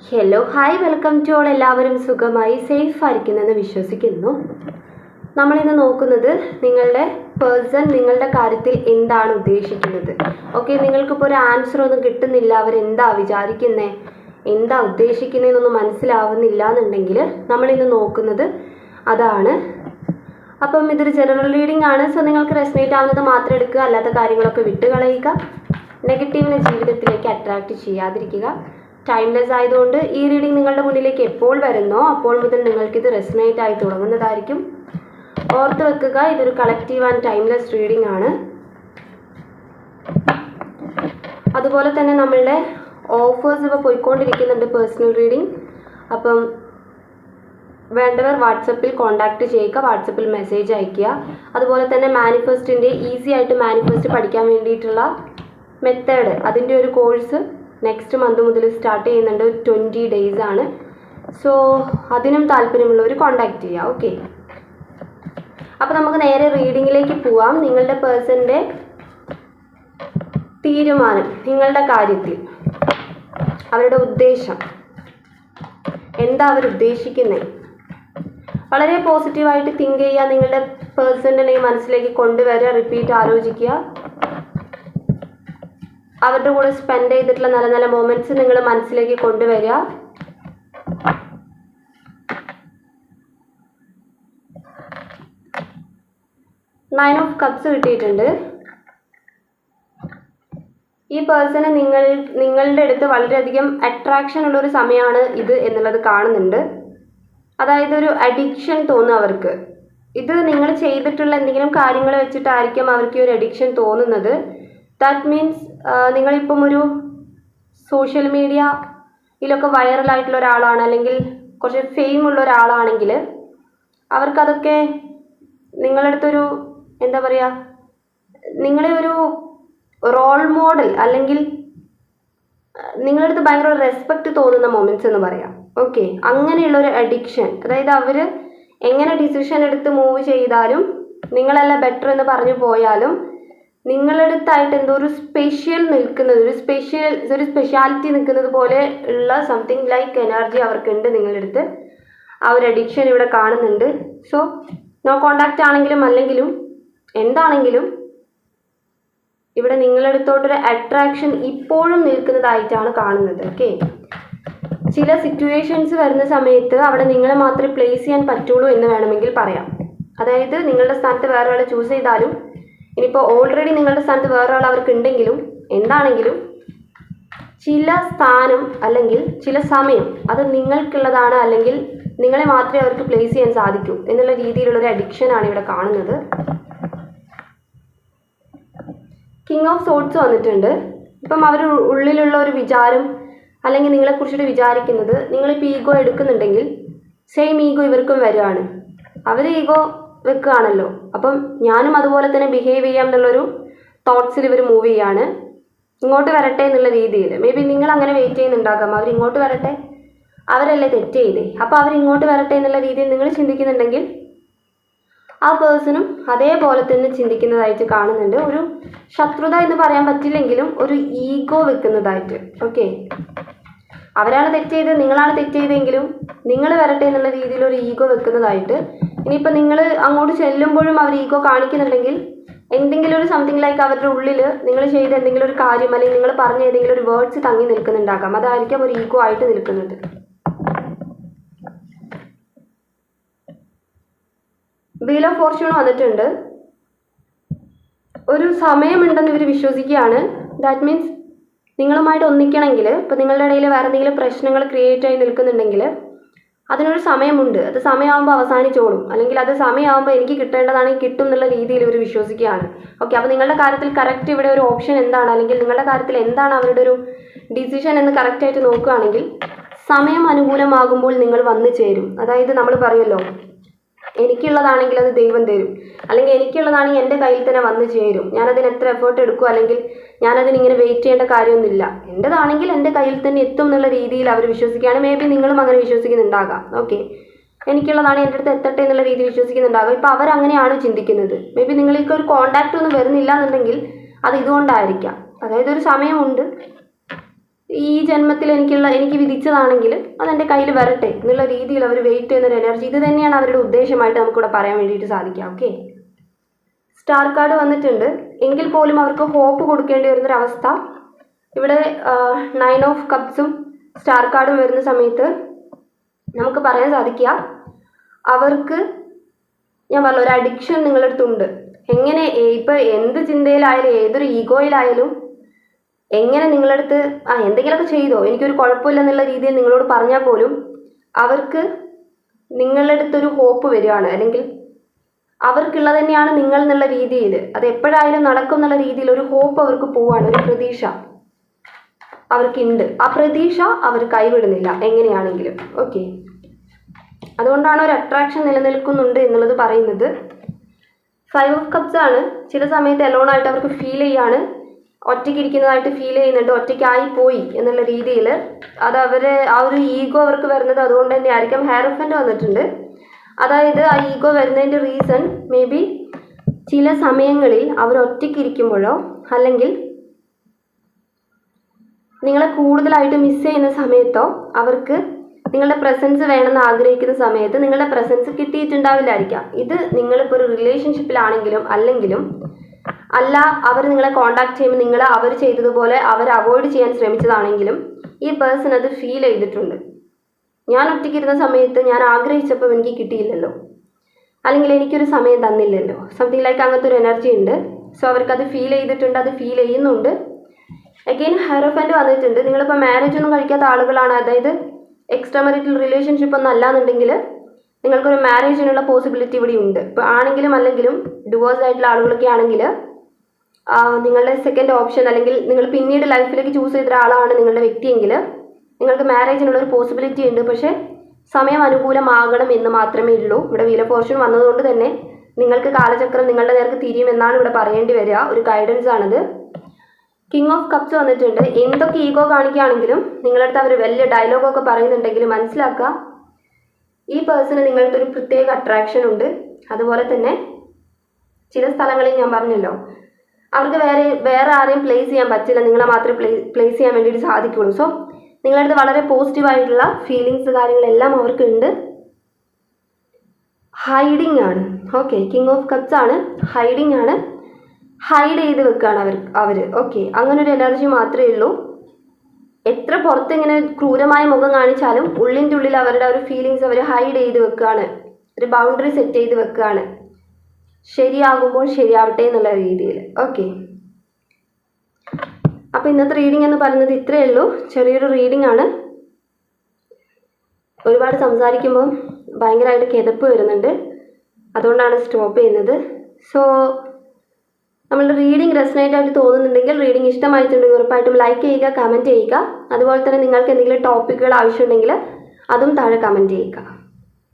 Hello hi welcome to all. എല്ലാവരും സുഖമായി safe ആയിരിക്കുന്നെന്ന് വിശ്വസിക്കുന്നു. നമ്മളിന്ന് നോക്കുന്നത് നിങ്ങളുടെ പേഴ്സൺ നിങ്ങളുടെ കാര്യത്തിൽ എന്താണ് ഉദ്ദേശിക്കുന്നത്. ഓക്കെ, നിങ്ങൾക്കിപ്പോൾ ഒരു ആൻസർ ഒന്നും കിട്ടുന്നില്ല, അവരെന്താ വിചാരിക്കുന്നത്, എന്താ ഉദ്ദേശിക്കുന്നതെന്നൊന്നും മനസ്സിലാവുന്നില്ല എന്നുണ്ടെങ്കിൽ നമ്മളിന്ന് നോക്കുന്നത് അതാണ്. അപ്പം ഇതൊരു ജനറൽ റീഡിംഗ് ആണ്. സോ നിങ്ങൾക്ക് റെസനേറ്റ് ആവുന്നത് മാത്രം എടുക്കുക, അല്ലാത്ത കാര്യങ്ങളൊക്കെ വിട്ടുകളയുക. നെഗറ്റീവിനെ ജീവിതത്തിലേക്ക് അട്രാക്റ്റ് ചെയ്യാതിരിക്കുക. ടൈംലെസ് ആയതുകൊണ്ട് ഈ റീഡിംഗ് നിങ്ങളുടെ മുന്നിലേക്ക് എപ്പോൾ വരുന്നോ അപ്പോൾ മുതൽ നിങ്ങൾക്കിത് റെസനേറ്റ് ആയി തുടങ്ങുന്നതായിരിക്കും. ഓർത്ത് വെക്കുക, ഇതൊരു കളക്റ്റീവ് ആൻഡ് ടൈംലെസ് റീഡിംഗ് ആണ്. അതുപോലെ തന്നെ നമ്മളുടെ ഓഫേഴ്സ് ഇപ്പോൾ പോയിക്കൊണ്ടിരിക്കുന്നുണ്ട്, പേഴ്സണൽ റീഡിംഗ്. അപ്പം വേണ്ടവർ വാട്സപ്പിൽ കോൺടാക്റ്റ് ചെയ്യുക, വാട്സപ്പിൽ മെസ്സേജ് അയയ്ക്കുക. അതുപോലെ തന്നെ മാനിഫെസ്റ്റിൻ്റെ ഈസി ആയിട്ട് മാനിഫെസ്റ്റ് പഠിക്കാൻ വേണ്ടിയിട്ടുള്ള മെത്തേഡ്, അതിൻ്റെ ഒരു കോഴ്സ് നെക്സ്റ്റ് മന്ത് മുതൽ സ്റ്റാർട്ട് ചെയ്യുന്നുണ്ട്. 20 days ആണ്. സോ അതിനും താല്പര്യമുള്ളവർ കോൺടാക്റ്റ് ചെയ്യുക. ഓക്കെ, അപ്പോൾ നമുക്ക് നേരെ റീഡിങ്ങിലേക്ക് പോവാം. നിങ്ങളുടെ പേഴ്സൻ്റെ തീരുമാനം നിങ്ങളുടെ കാര്യത്തിൽ, അവരുടെ ഉദ്ദേശം എന്താ അവർ ഉദ്ദേശിക്കുന്നത്, വളരെ പോസിറ്റീവായിട്ട് തിങ്ക് ചെയ്യുക. നിങ്ങളുടെ പേഴ്സൻ്റെ നെയിം മനസ്സിലേക്ക് കൊണ്ടുവരിക, റിപ്പീറ്റ് ആലോചിക്കുക. അവരുടെ കൂടെ സ്പെൻഡ് ചെയ്തിട്ടുള്ള നല്ല നല്ല മൊമെൻറ്റ്സ് നിങ്ങൾ മനസ്സിലേക്ക് കൊണ്ടുവരിക. നയൻ ഓഫ് കപ്സ് കിട്ടിയിട്ടുണ്ട്. ഈ പേഴ്സണ് നിങ്ങളുടെ അടുത്ത് വളരെയധികം അട്രാക്ഷൻ ഉള്ളൊരു സമയമാണ് ഇത് എന്നുള്ളത് കാണുന്നുണ്ട്. അതായത് ഒരു അഡിക്ഷൻ തോന്നുക അവർക്ക്. ഇത് നിങ്ങൾ ചെയ്തിട്ടുള്ള എന്തെങ്കിലും കാര്യങ്ങൾ വെച്ചിട്ടായിരിക്കും അവർക്ക് ഈ ഒരു അഡിക്ഷൻ തോന്നുന്നത്. ദാറ്റ് മീൻസ് നിങ്ങളിപ്പം ഒരു സോഷ്യൽ മീഡിയയിലൊക്കെ വൈറലായിട്ടുള്ള ഒരാളാണ്, അല്ലെങ്കിൽ കുറച്ച് ഫെയിം ഉള്ള ഒരാളാണെങ്കിൽ അവർക്കതൊക്കെ നിങ്ങളുടെ അടുത്തൊരു എന്താ പറയുക, നിങ്ങളെ ഒരു റോൾ മോഡൽ അല്ലെങ്കിൽ നിങ്ങളുടെ അടുത്ത് ഭയങ്കര റെസ്പെക്റ്റ് തോന്നുന്ന മൊമെൻറ്റ്സ് എന്ന് പറയാം. ഓക്കെ, അങ്ങനെയുള്ളൊരു അഡിക്ഷൻ. അതായത് അവർ എങ്ങനെ ഡിസിഷൻ എടുത്ത് മൂവ് ചെയ്താലും, നിങ്ങളല്ല ബെറ്റർ എന്ന് പറഞ്ഞു പോയാലും, നിങ്ങളുടെ അടുത്തായിട്ട് എന്തോ ഒരു സ്പെഷ്യൽ നിൽക്കുന്നത്, ഒരു സ്പെഷ്യാലിറ്റി നിൽക്കുന്നത് പോലെ ഉള്ള സംതിങ് ലൈക്ക് എനർജി അവർക്കുണ്ട് നിങ്ങളുടെ അടുത്ത്. ആ ഒരു അഡിക്ഷൻ ഇവിടെ കാണുന്നുണ്ട്. സോ നോ കോണ്ടാക്റ്റ് ആണെങ്കിലും അല്ലെങ്കിലും എന്താണെങ്കിലും ഇവിടെ നിങ്ങളുടെ അടുത്തോട്ടൊരു അട്രാക്ഷൻ ഇപ്പോഴും നിൽക്കുന്നതായിട്ടാണ് കാണുന്നത്. ഓക്കെ, ചില സിറ്റുവേഷൻസ് വരുന്ന സമയത്ത് അവിടെ നിങ്ങളെ മാത്രമേ പ്ലേസ് ചെയ്യാൻ പറ്റുള്ളൂ എന്ന് വേണമെങ്കിൽ പറയാം. അതായത് നിങ്ങളുടെ സ്ഥാനത്ത് വേറെ ആളെ ചൂസ് ചെയ്താലും, ഇനിയിപ്പോൾ ഓൾറെഡി നിങ്ങളുടെ സ്ഥാനത്ത് വേറെ ആൾ അവർക്ക് ഉണ്ടെങ്കിലും എന്താണെങ്കിലും ചില സ്ഥാനം അല്ലെങ്കിൽ ചില സമയം അത് നിങ്ങൾക്കുള്ളതാണ്, അല്ലെങ്കിൽ നിങ്ങളെ മാത്രമേ അവർക്ക് പ്ലേസ് ചെയ്യാൻ സാധിക്കൂ എന്നുള്ള രീതിയിലുള്ളൊരു അഡിക്ഷനാണ് ഇവിടെ കാണുന്നത്. കിങ് ഓഫ് സോഡ്സ് വന്നിട്ടുണ്ട്. ഇപ്പം അവർ ഉള്ളിലുള്ള ഒരു വിചാരം അല്ലെങ്കിൽ നിങ്ങളെക്കുറിച്ചിട്ട് വിചാരിക്കുന്നത്, നിങ്ങളിപ്പോൾ ഈഗോ എടുക്കുന്നുണ്ടെങ്കിൽ സെയിം ഈഗോ ഇവർക്കും വരികയാണ്. അവർ ഈഗോ വെക്കുകയാണല്ലോ, അപ്പം ഞാനും അതുപോലെ തന്നെ ബിഹേവ് ചെയ്യാം എന്നുള്ളൊരു തോട്ട്സിൽ ഇവർ മൂവ് ചെയ്യാണ്. ഇങ്ങോട്ട് വരട്ടെ എന്നുള്ള രീതിയിൽ മേ ബി നിങ്ങൾ അങ്ങനെ വെയിറ്റ് ചെയ്യുന്നുണ്ടാകാം. അവരിങ്ങോട്ട് വരട്ടെ, അവരല്ലേ തെറ്റ് ചെയ്തേ, അപ്പോൾ അവരിങ്ങോട്ട് വരട്ടെ എന്നുള്ള രീതിയിൽ നിങ്ങൾ ചിന്തിക്കുന്നുണ്ടെങ്കിൽ ആ പേഴ്സണും അതേപോലെ തന്നെ ചിന്തിക്കുന്നതായിട്ട് കാണുന്നുണ്ട്. ഒരു ശത്രുത എന്ന് പറയാൻ പറ്റില്ലെങ്കിലും ഒരു ഈഗോ വെക്കുന്നതായിട്ട്. ഓക്കെ, അവരാണ് തെറ്റ് ചെയ്തത്, നിങ്ങളാണ് തെറ്റ് ചെയ്തെങ്കിലും നിങ്ങൾ വരട്ടെ എന്നുള്ള രീതിയിൽ ഒരു ഈഗോ വെക്കുന്നതായിട്ട്. ഇനിയിപ്പോൾ നിങ്ങൾ അങ്ങോട്ട് ചെല്ലുമ്പോഴും അവർ ഈഗോ കാണിക്കുന്നുണ്ടെങ്കിൽ എന്തെങ്കിലും ഒരു സംതിങ് ലൈക്ക് അവരുടെ ഉള്ളിൽ നിങ്ങൾ ചെയ്ത എന്തെങ്കിലും ഒരു കാര്യം അല്ലെങ്കിൽ നിങ്ങൾ പറഞ്ഞ ഏതെങ്കിലും ഒരു വേർഡ്സ് തങ്ങി നിൽക്കുന്നുണ്ടാകാം. അതായിരിക്കും ഒരു ഈഗോ ആയിട്ട് നിൽക്കുന്നത്. വീൽ ഓഫ് ഫോർച്യൂൺ വന്നിട്ടുണ്ട്. ഒരു സമയമുണ്ടെന്ന് ഇവർ വിശ്വസിക്കുകയാണ്. ദാറ്റ് മീൻസ് നിങ്ങളുമായിട്ട് ഒന്നിക്കണമെങ്കിൽ, ഇപ്പോൾ നിങ്ങളുടെ ഇടയിൽ വേറെ എന്തെങ്കിലും പ്രശ്നങ്ങൾ ക്രിയേറ്റ് ആയി നിൽക്കുന്നുണ്ടെങ്കിൽ അതിനൊരു സമയമുണ്ട്. അത് സമയമാകുമ്പോൾ അവസാനിച്ചോളും, അല്ലെങ്കിൽ അത് സമയമാകുമ്പോൾ എനിക്ക് കിട്ടേണ്ടതാണെങ്കിൽ കിട്ടും എന്നുള്ള രീതിയിൽ ഇവർ വിശ്വസിക്കുകയാണ്. ഓക്കെ, അപ്പോൾ നിങ്ങളുടെ കാര്യത്തിൽ കറക്റ്റ് ഇവിടെ ഒരു ഓപ്ഷൻ എന്താണ്, അല്ലെങ്കിൽ നിങ്ങളുടെ കാര്യത്തിൽ എന്താണ് അവരുടെ ഒരു ഡിസിഷൻ എന്ന് കറക്റ്റായിട്ട് നോക്കുകയാണെങ്കിൽ സമയം അനുകൂലമാകുമ്പോൾ നിങ്ങൾ വന്നു ചേരും. അതായത് നമ്മൾ പറയുമല്ലോ, എനിക്കുള്ളതാണെങ്കിൽ അത് ദൈവം തരും, അല്ലെങ്കിൽ എനിക്കുള്ളതാണെങ്കിൽ എൻ്റെ കയ്യിൽ തന്നെ വന്നു ചേരും. ഞാനതിന് എത്ര എഫേർട്ട് എടുക്കും, അല്ലെങ്കിൽ ഞാനതിനിങ്ങനെ വെയിറ്റ് ചെയ്യേണ്ട കാര്യമൊന്നുമില്ല, എൻ്റെതാണെങ്കിൽ എൻ്റെ കയ്യിൽ തന്നെ എത്തും എന്നുള്ള രീതിയിൽ അവർ വിശ്വസിക്കുകയാണ്. മേ ബി നിങ്ങളും അങ്ങനെ വിശ്വസിക്കുന്നുണ്ടാകാം. ഓക്കെ, എനിക്കുള്ളതാണ് എൻ്റെ അടുത്ത് എത്തട്ടെ എന്നുള്ള രീതിയിൽ വിശ്വസിക്കുന്നുണ്ടാകാം. ഇപ്പോൾ അവരങ്ങനെയാണ് ചിന്തിക്കുന്നത്. മേ ബി നിങ്ങൾക്ക് ഒരു കോണ്ടാക്റ്റ് ഒന്നും വരുന്നില്ല എന്നുണ്ടെങ്കിൽ അത് ഇതുകൊണ്ടായിരിക്കാം. അതായത് ഒരു സമയമുണ്ട്, ഈ ജന്മത്തിൽ എനിക്ക് വിധിച്ചതാണെങ്കിൽ അതെൻ്റെ കയ്യിൽ വരട്ടെ എന്നുള്ള രീതിയിൽ അവർ വെയിറ്റ് ചെയ്യുന്നൊരു എനർജി, ഇത് തന്നെയാണ് അവരുടെ ഉദ്ദേശമായിട്ട് നമുക്കിവിടെ പറയാൻ വേണ്ടിയിട്ട് സാധിക്കുക. ഓക്കെ, സ്റ്റാർ കാർഡ് വന്നിട്ടുണ്ട് എങ്കിൽ പോലും അവർക്ക് ഹോപ്പ് കൊടുക്കേണ്ടി വരുന്നൊരവസ്ഥ ഇവിടെ. 9 ഓഫ് കപ്സും സ്റ്റാർ കാർഡും വരുന്ന സമയത്ത് നമുക്ക് പറയാൻ സാധിക്കുക അവർക്ക്, ഞാൻ പറഞ്ഞു, ഒരു അഡിക്ഷൻ നിങ്ങളുടെ അടുത്തുണ്ട്. എങ്ങനെ ഇപ്പോൾ എന്ത് ചിന്തയിലായാലും ഏതൊരു ഈഗോയിലായാലും എങ്ങനെ നിങ്ങളടുത്ത് എന്തെങ്കിലുമൊക്കെ ചെയ്തോ എനിക്കൊരു കുഴപ്പമില്ല എന്നുള്ള രീതിയിൽ നിങ്ങളോട് പറഞ്ഞാൽ പോലും അവർക്ക് നിങ്ങളുടെ അടുത്തൊരു ഹോപ്പ് വരികയാണ്, അല്ലെങ്കിൽ അവർക്കുള്ളത് തന്നെയാണ് നിങ്ങൾ എന്നുള്ള രീതിയിൽ അത് എപ്പോഴായാലും നടക്കും എന്നുള്ള രീതിയിൽ ഒരു ഹോപ്പ് അവർക്ക് പോവാണ്, ഒരു പ്രതീക്ഷ അവർക്കുണ്ട്. ആ പ്രതീക്ഷ അവർ കൈവിടുന്നില്ല എങ്ങനെയാണെങ്കിലും. ഓക്കെ, അതുകൊണ്ടാണ് ഒരു അട്രാക്ഷൻ നിലനിൽക്കുന്നുണ്ട് എന്നുള്ളത് പറയുന്നത്. 5 ഓഫ് കപ്സ് ആണ്. ചില സമയത്ത് എലോണായിട്ട് അവർക്ക് ഫീൽ ചെയ്യാണ്, ഒറ്റയ്ക്ക് ഇരിക്കുന്നതായിട്ട് ഫീൽ ചെയ്യുന്നുണ്ട്, ഒറ്റയ്ക്കായി പോയി എന്നുള്ള രീതിയിൽ. അത് ആ ഒരു ഈഗോ അവർക്ക് വരുന്നത് അതുകൊണ്ട് തന്നെ ആയിരിക്കും. ഹെയർഫൻ്റ് വന്നിട്ടുണ്ട്. അതായത് ആ ഈഗോ വരുന്നതിൻ്റെ റീസൺ മേ ബി ചില സമയങ്ങളിൽ അവർ ഒറ്റയ്ക്ക് ഇരിക്കുമ്പോഴോ അല്ലെങ്കിൽ നിങ്ങളെ കൂടുതലായിട്ട് മിസ് ചെയ്യുന്ന സമയത്തോ അവർക്ക് നിങ്ങളുടെ പ്രസൻസ് വേണമെന്ന് ആഗ്രഹിക്കുന്ന സമയത്ത് നിങ്ങളുടെ പ്രസൻസ് കിട്ടിയിട്ടുണ്ടാവില്ലായിരിക്കാം. ഇത് നിങ്ങളിപ്പോൾ ഒരു റിലേഷൻഷിപ്പിലാണെങ്കിലും അല്ല അവർ നിങ്ങളെ കോണ്ടാക്ട് ചെയ്യുമ്പോൾ നിങ്ങൾ അവർ ചെയ്തതുപോലെ അവർ അവോയ്ഡ് ചെയ്യാൻ ശ്രമിച്ചതാണെങ്കിലും ഈ പേഴ്സൺ അത് ഫീൽ ചെയ്തിട്ടുണ്ട്. ഞാൻ ഒറ്റയ്ക്കിരുന്ന സമയത്ത് ഞാൻ ആഗ്രഹിച്ചപ്പോൾ എനിക്ക് കിട്ടിയില്ലല്ലോ, അല്ലെങ്കിൽ എനിക്കൊരു സമയം തന്നില്ലല്ലോ, സംതിങ് ലൈക്ക് അങ്ങനത്തെ ഒരു എനർജി ഉണ്ട്. സോ അവർക്കത് ഫീൽ ചെയ്തിട്ടുണ്ട്, അത് ഫീൽ ചെയ്യുന്നുണ്ട്. അഗെയിൻ ഹെയർഫൻ്റ് വന്നിട്ടുണ്ട്. നിങ്ങളിപ്പോൾ മാരേജ് ഒന്നും കഴിക്കാത്ത ആളുകളാണ്, അതായത് എക്സ്ട്രാ മെറിറ്റൽ റിലേഷൻഷിപ്പ് ഒന്നും അല്ലാന്നുണ്ടെങ്കിൽ നിങ്ങൾക്കൊരു മാരേജിനുള്ള പോസിബിലിറ്റി ഇവിടെ ഉണ്ട്. ഇപ്പോൾ ആണെങ്കിലും അല്ലെങ്കിലും ഡിവോഴ്സ് ആയിട്ടുള്ള ആളുകളൊക്കെ ആണെങ്കിൽ നിങ്ങളുടെ സെക്കൻഡ് ഓപ്ഷൻ അല്ലെങ്കിൽ നിങ്ങൾ പിന്നീട് ലൈഫിലേക്ക് ചൂസ് ചെയ്ത ഒരാളാണ് നിങ്ങളുടെ വ്യക്തിയെങ്കിൽ നിങ്ങൾക്ക് മാരേജിനുള്ളൊരു പോസിബിലിറ്റി ഉണ്ട്. പക്ഷേ സമയം അനുകൂലമാകണം എന്ന് മാത്രമേ ഉള്ളൂ. ഇവിടെ വീൽ ഓഫ് ഫോർച്യൂൺ വന്നതുകൊണ്ട് തന്നെ നിങ്ങൾക്ക് കാലചക്രം നിങ്ങളുടെ നേർക്ക് തിരിയുമെന്നാണ് ഇവിടെ പറയേണ്ടി വരിക. ഒരു ഗൈഡൻസ് ആണിത്. കിങ് ഓഫ് കപ്സ് വന്നിട്ടുണ്ട്. എന്തൊക്കെ ഈഗോ കാണിക്കുകയാണെങ്കിലും നിങ്ങളടുത്ത് അവർ വലിയ ഡയലോഗൊക്കെ പറയുന്നുണ്ടെങ്കിൽ മനസ്സിലാക്കുക ഈ പേഴ്സണ് നിങ്ങളുടെ ഒരു പ്രത്യേക അട്രാക്ഷൻ ഉണ്ട്. അതുപോലെ തന്നെ ചില സ്ഥലങ്ങളിൽ ഞാൻ പറഞ്ഞല്ലോ അവർക്ക് വേറെ ആരെയും പ്ലേസ് ചെയ്യാൻ പറ്റില്ല, നിങ്ങളെ മാത്രമേ പ്ലേസ് ചെയ്യാൻ വേണ്ടിയിട്ട് സാധിക്കുള്ളൂ. സോ നിങ്ങളടുത്ത് വളരെ പോസിറ്റീവായിട്ടുള്ള ഫീലിങ്സ് കാര്യങ്ങളെല്ലാം അവർക്കുണ്ട്. ഹൈഡിങ് ആണ്. ഓക്കെ, കിങ് ഓഫ് കപ്സ് ആണ്, ഹൈഡിങ് ആണ്, ഹൈഡ് ചെയ്ത് വെക്കുകയാണ് അവർ. ഓക്കെ, അങ്ങനെ ഒരു എനർജി മാത്രമേ ഉള്ളൂ. എത്ര പുറത്തിങ്ങനെ ക്രൂരമായ മുഖം കാണിച്ചാലും ഉള്ളിൻ്റെ ഉള്ളിൽ അവരുടെ ഒരു ഫീലിങ്സ് അവർ ഹൈഡ് ചെയ്ത് വെക്കുകയാണ്, ഒരു ബൗണ്ടറി സെറ്റ് ചെയ്ത് വെക്കുകയാണ്, ശരിയാകുമ്പോൾ ശരിയാവട്ടെ എന്നുള്ള രീതിയിൽ. ഓക്കെ, അപ്പോൾ ഇന്നത്തെ റീഡിംഗ് എന്ന് പറയുന്നത് ഇത്രയേ ഉള്ളൂ. ചെറിയൊരു റീഡിംഗ് ആണ്. ഒരുപാട് സംസാരിക്കുമ്പോൾ ഭയങ്കരമായിട്ട് കിതപ്പ് വരുന്നുണ്ട്, അതുകൊണ്ടാണ് സ്റ്റോപ്പ് ചെയ്യുന്നത്. സോ നമ്മളുടെ റീഡിംഗ് റെസനേറ്റ് ആയിട്ട് തോന്നുന്നുണ്ടെങ്കിൽ, റീഡിംഗ് ഇഷ്ടമായിട്ടുണ്ടെങ്കിൽ ഉറപ്പായിട്ടും ലൈക്ക് ചെയ്യുക, കമൻറ്റ് ചെയ്യുക. അതുപോലെ തന്നെ നിങ്ങൾക്ക് എന്തെങ്കിലും ടോപ്പിക്കുകൾ ആവശ്യമുണ്ടെങ്കിൽ അതും താഴെ കമൻറ്റ് ചെയ്യുക.